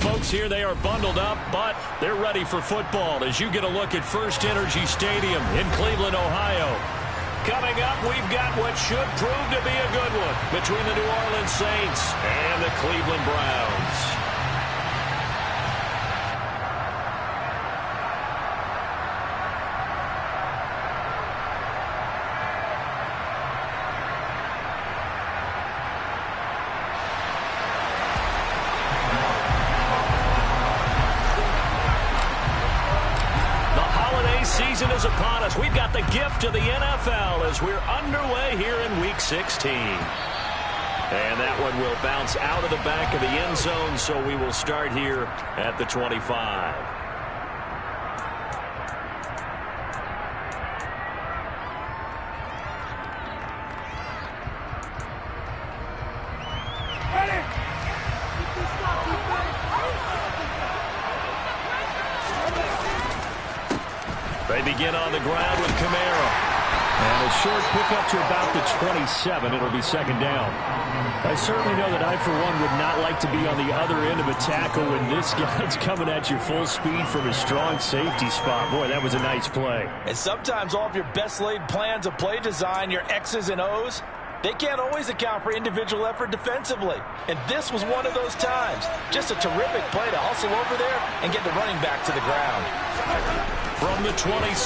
folks here, they are bundled up, but they're ready for football as you get a look at First Energy Stadium in Cleveland, Ohio. Coming up, we've got what should prove to be a good one between the New Orleans Saints and the Cleveland Browns. Season is upon us. We've got the gift of the NFL as we're underway here in Week 16. And that one will bounce out of the back of the end zone, so we will start here at the 25. They begin on the ground with Camara. And a short pickup to about the 27. It'll be second down. I certainly know that I, for one, would not like to be on the other end of a tackle when this guy's coming at you full speed from a strong safety spot. Boy, that was a nice play. And sometimes all of your best laid plans of play design, your X's and O's, they can't always account for individual effort defensively. And this was one of those times. Just a terrific play to hustle over there and get the running back to the ground. From the 27,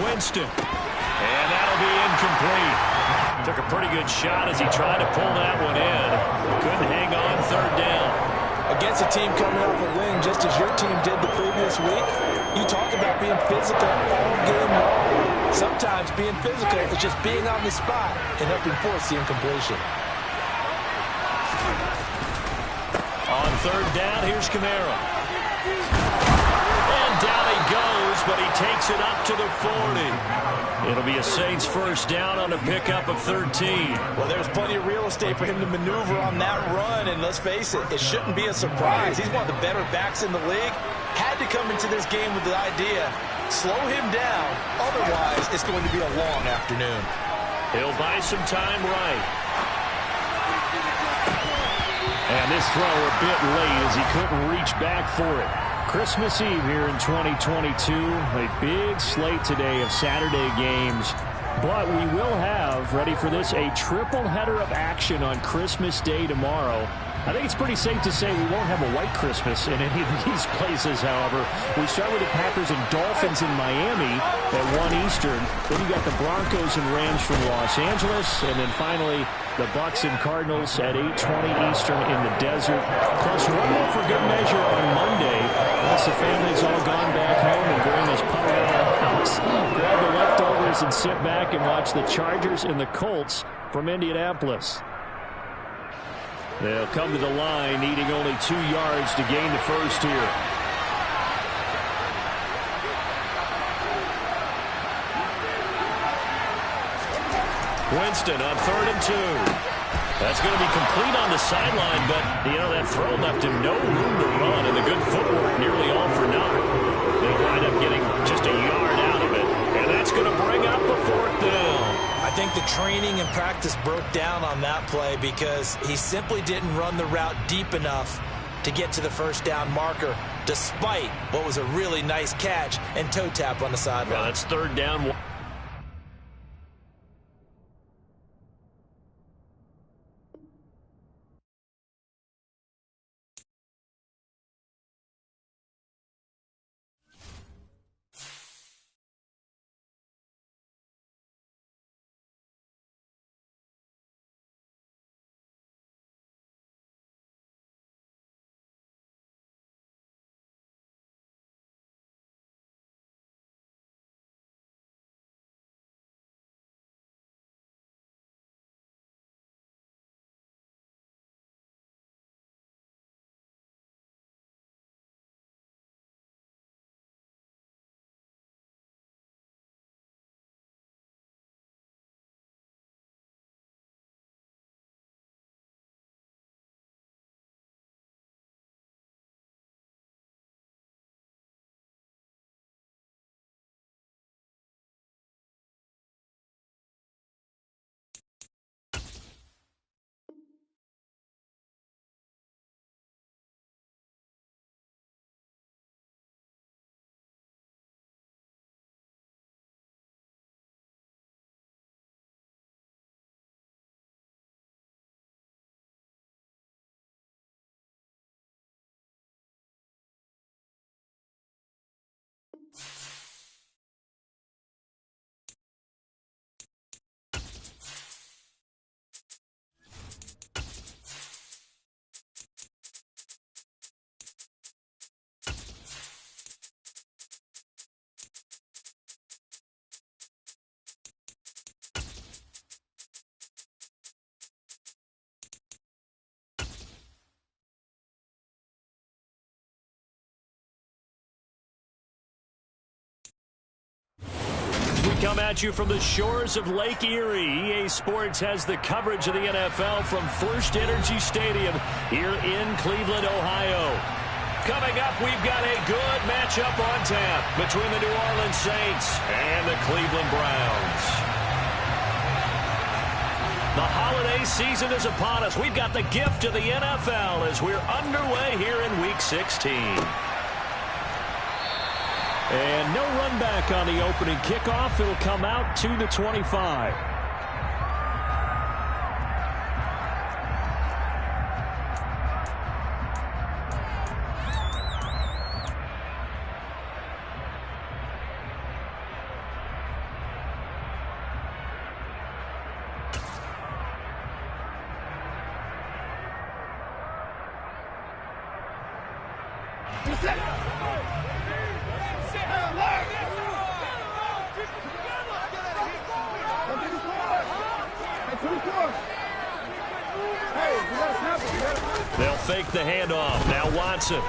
Winston. And that'll be incomplete. Took a pretty good shot as he tried to pull that one in. Couldn't hang on third down. Against a team coming off a win just as your team did the previous week, you talk about being physical all game long. Sometimes being physical is just being on the spot and helping force the incompletion. On third down, here's Camara. And down he goes, but he takes it up to the 40. It'll be a Saints first down on a pickup of 13. Well, there's plenty of real estate for him to maneuver on that run, and let's face it, it shouldn't be a surprise. He's one of the better backs in the league. Had to come into this game with the idea, slow him down, otherwise it's going to be a long afternoon. He'll buy some time right. And this throw a bit late as he couldn't reach back for it. Christmas Eve here in 2022. A big slate today of Saturday games. But we will have, ready for this, a triple header of action on Christmas Day tomorrow. I think it's pretty safe to say we won't have a white Christmas in any of these places, however. We start with the Packers and Dolphins in Miami at 1 Eastern. Then you got the Broncos and Rams from Los Angeles. And then finally, the Bucs and Cardinals at 8:20 Eastern in the desert. Plus one more for good measure on Monday. Once the family's all gone back home and bring this puppy out of the house, grab the leftovers and sit back and watch the Chargers and the Colts from Indianapolis. They'll come to the line, needing only 2 yards to gain the first here. Winston on 3rd and 2. That's going to be complete on the sideline, but, that throw left him no room to run, and the good footwork nearly all for naught. They'll wind up getting just a yard out of it, and that's going to bring up a 4th down. I think the training and practice broke down on that play because he simply didn't run the route deep enough to get to the first down marker, despite what was a really nice catch and toe tap on the sideline. Well, that's 3rd down. come at you from the shores of Lake Erie. EA Sports has the coverage of the NFL from First Energy Stadium here in Cleveland, Ohio. Coming up, we've got a good matchup on tap between the New Orleans Saints and the Cleveland Browns. The holiday season is upon us. We've got the gift of the NFL as we're underway here in Week 16. And no run back on the opening kickoff. It'll come out to the 25. They'll fake the handoff. Now Watson.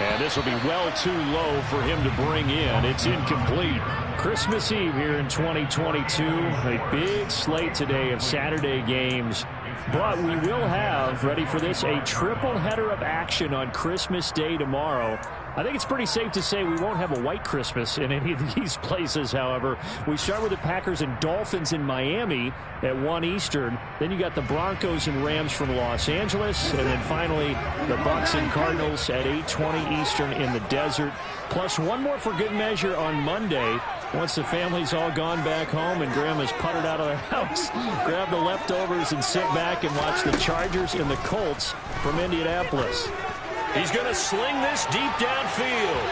And this will be well too low for him to bring in. It's incomplete. Christmas Eve here in 2022. A big slate today of Saturday games. But we will have, ready for this, a triple header of action on Christmas Day tomorrow. I think it's pretty safe to say we won't have a white Christmas in any of these places, however. We start with the Packers and Dolphins in Miami at 1 Eastern. Then you got the Broncos and Rams from Los Angeles. And then finally, the Bucs and Cardinals at 8:20 Eastern in the desert. Plus one more for good measure on Monday. Once the family's all gone back home and Grandma's puttered out of the house, grab the leftovers and sit back and watch the Chargers and the Colts from Indianapolis. He's going to sling this deep downfield.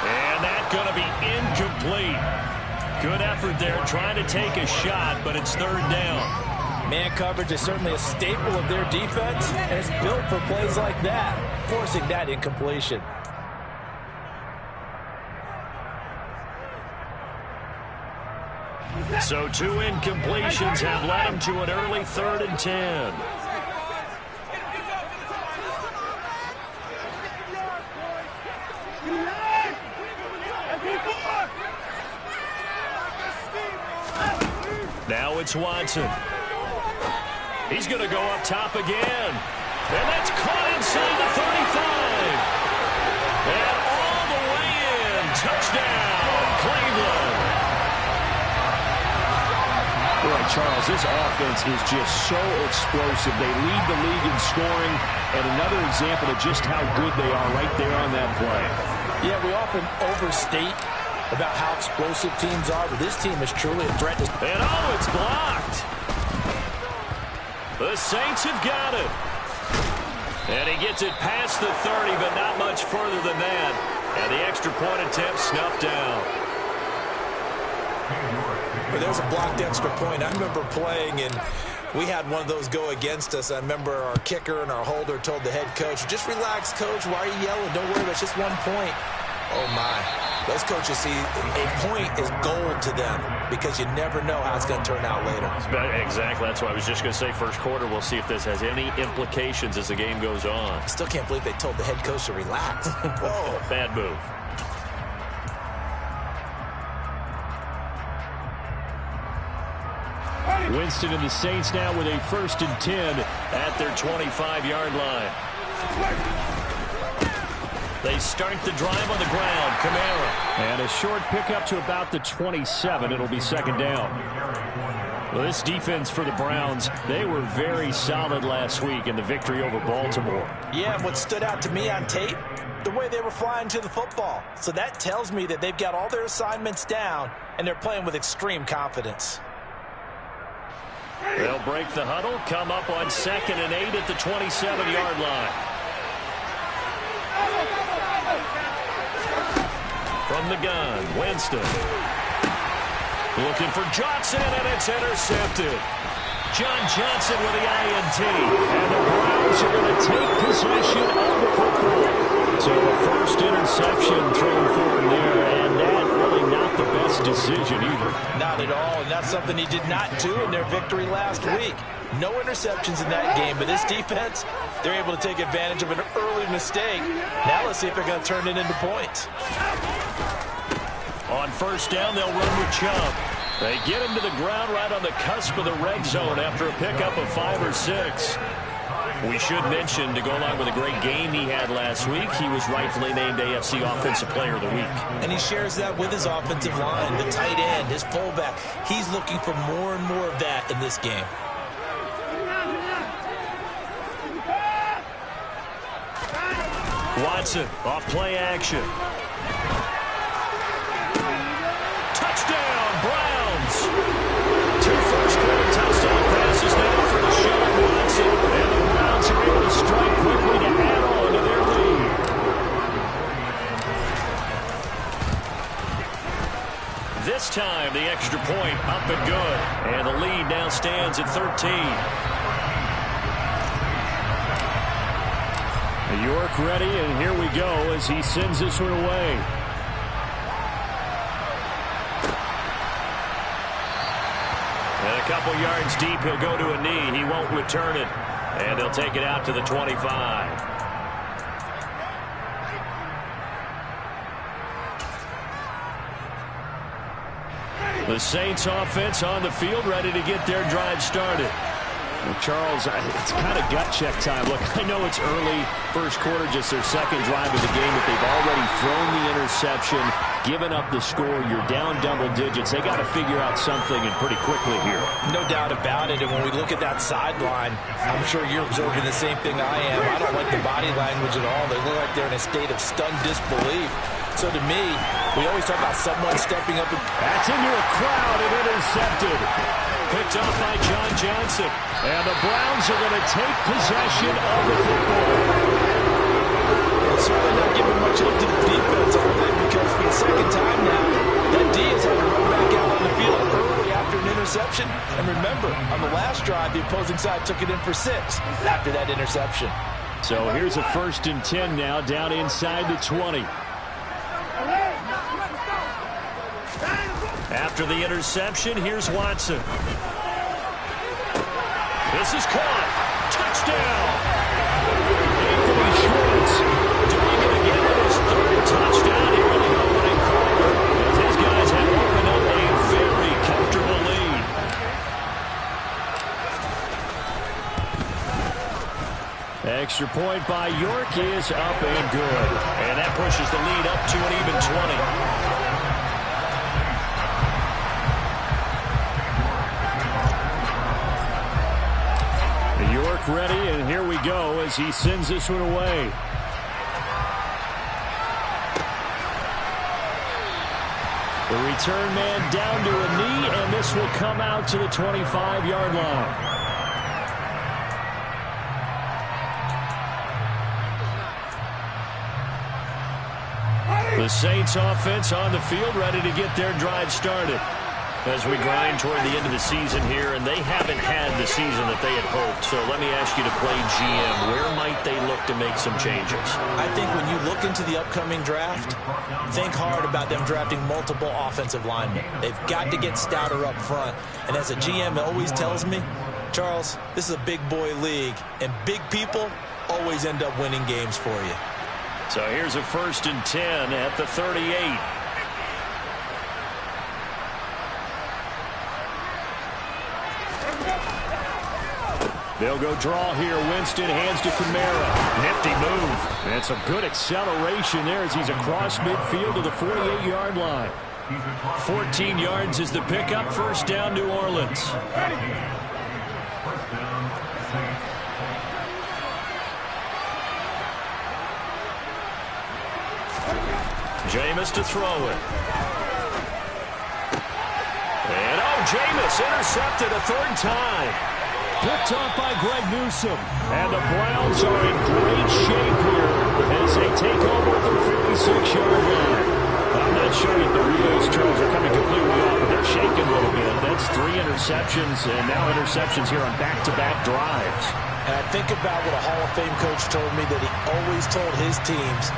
And that's going to be incomplete. Good effort there trying to take a shot, but it's third down. Man coverage is certainly a staple of their defense, and it's built for plays like that, forcing that incompletion. So 2 incompletions have led him to an early 3rd and 10. Now it's Watson. He's going to go up top again. And that's caught inside the 35. And all the way in. Touchdown, Cleveland. Boy, Charles, this offense is just so explosive. They lead the league in scoring, and another example of just how good they are right there on that play. Yeah, we often overstate about how explosive teams are, but this team is truly a threat. And oh, it's blocked. The Saints have got it. And he gets it past the 30, but not much further than that. And the extra point attempt snuffed down. Well, there's a blocked extra point. I remember playing, and we had one of those go against us. I remember our kicker and our holder told the head coach, just relax, coach. Why are you yelling? Don't worry, it's just 1 point. Oh, my. Those coaches see a point is gold to them because you never know how it's going to turn out later. Exactly. That's why I was just going to say first quarter. We'll see if this has any implications as the game goes on. I still can't believe they told the head coach to relax. Whoa. Bad move. Winston and the Saints now with a 1st and 10 at their 25-yard line. They start the drive on the ground. Kamara. And a short pickup to about the 27. It'll be 2nd down. Well, this defense for the Browns, they were very solid last week in the victory over Baltimore. Yeah, and what stood out to me on tape, the way they were flying to the football. So that tells me that they've got all their assignments down, and they're playing with extreme confidence. They'll break the huddle, come up on 2nd and 8 at the 27-yard line. From the gun, Winston. Looking for Johnson, and it's intercepted. John Johnson with the INT. And the Browns are going to take possession of the football. So the first interception thrown for him there, and that really not the best decision either. Not at all, and that's something he did not do in their victory last week. No interceptions in that game, but this defense, they're able to take advantage of an early mistake. Now let's see if they're going to turn it into points. On first down, they'll run with Chubb. They get him to the ground right on the cusp of the red zone after a pickup of 5 or 6. We should mention, to go along with a great game he had last week, he was rightfully named AFC Offensive Player of the Week. And he shares that with his offensive line, the tight end, his fullback. He's looking for more and more of that in this game. Watson, off play action. Touchdown, Browns! 2 first-quarter touchdown passes now for Deshaun Watson. And the Browns are able to strike quickly to add on to their lead. This time, the extra point up and good. And the lead now stands at 13. York ready, and here we go as he sends this one away. And a couple yards deep, he'll go to a knee. He won't return it, and they'll take it out to the 25. The Saints offense on the field, ready to get their drive started. Well, Charles, it's kind of gut check time. Look, I know it's early, first quarter, just their second drive of the game, but they've already thrown the interception, given up the score. You're down double digits. They got to figure out something, and pretty quickly here. No doubt about it, and when we look at that sideline, I'm sure you're observing the same thing I am. I don't like the body language at all. They look like they're in a state of stunned disbelief. So to me, we always talk about someone stepping up. That's into a crowd and intercepted. Picked up by John Johnson. And the Browns are going to take possession of the football. It's certainly not giving much up to the defense, are they? Because for the second time now, that D has had to run back out on the field early after an interception. And remember, on the last drive, the opposing side took it in for 6 after that interception. So here's a 1st and 10 now, down inside the 20. After the interception, here's Watson. This is caught. Touchdown! Anthony Schwartz doing it again with his 3rd touchdown here in the opening quarter. As his guys have opened up a very comfortable lead. Extra point by York is up and good. And that pushes the lead up to an even 20. York ready, and here we go as he sends this one away. The return man down to a knee, and this will come out to the 25-yard line. The Saints offense on the field, ready to get their drive started. As we grind toward the end of the season here, and they haven't had the season that they had hoped. So let me ask you to play GM. Where might they look to make some changes? I think when you look into the upcoming draft, think hard about them drafting multiple offensive linemen. They've got to get stouter up front. And as a GM, it always tells me, Charles, this is a big boy league, and big people always end up winning games for you. So here's a 1st and 10 at the 38. They'll go draw here. Winston hands to Kamara. Nifty move. And some good acceleration there as he's across midfield to the 48-yard line. 14 yards is the pickup. 1st down, New Orleans. Jameis to throw it. And Jameis intercepted a 3rd time. Picked off by Greg Newsome. And the Browns are in great shape here as they take over at the 56-yard line. I'm not sure that the wheels, Charles, are coming completely off, but they're shaking a little bit. That's 3 interceptions, and now interceptions here on back-to-back drives. And I think about what a Hall of Fame coach told me, that he always told his teams,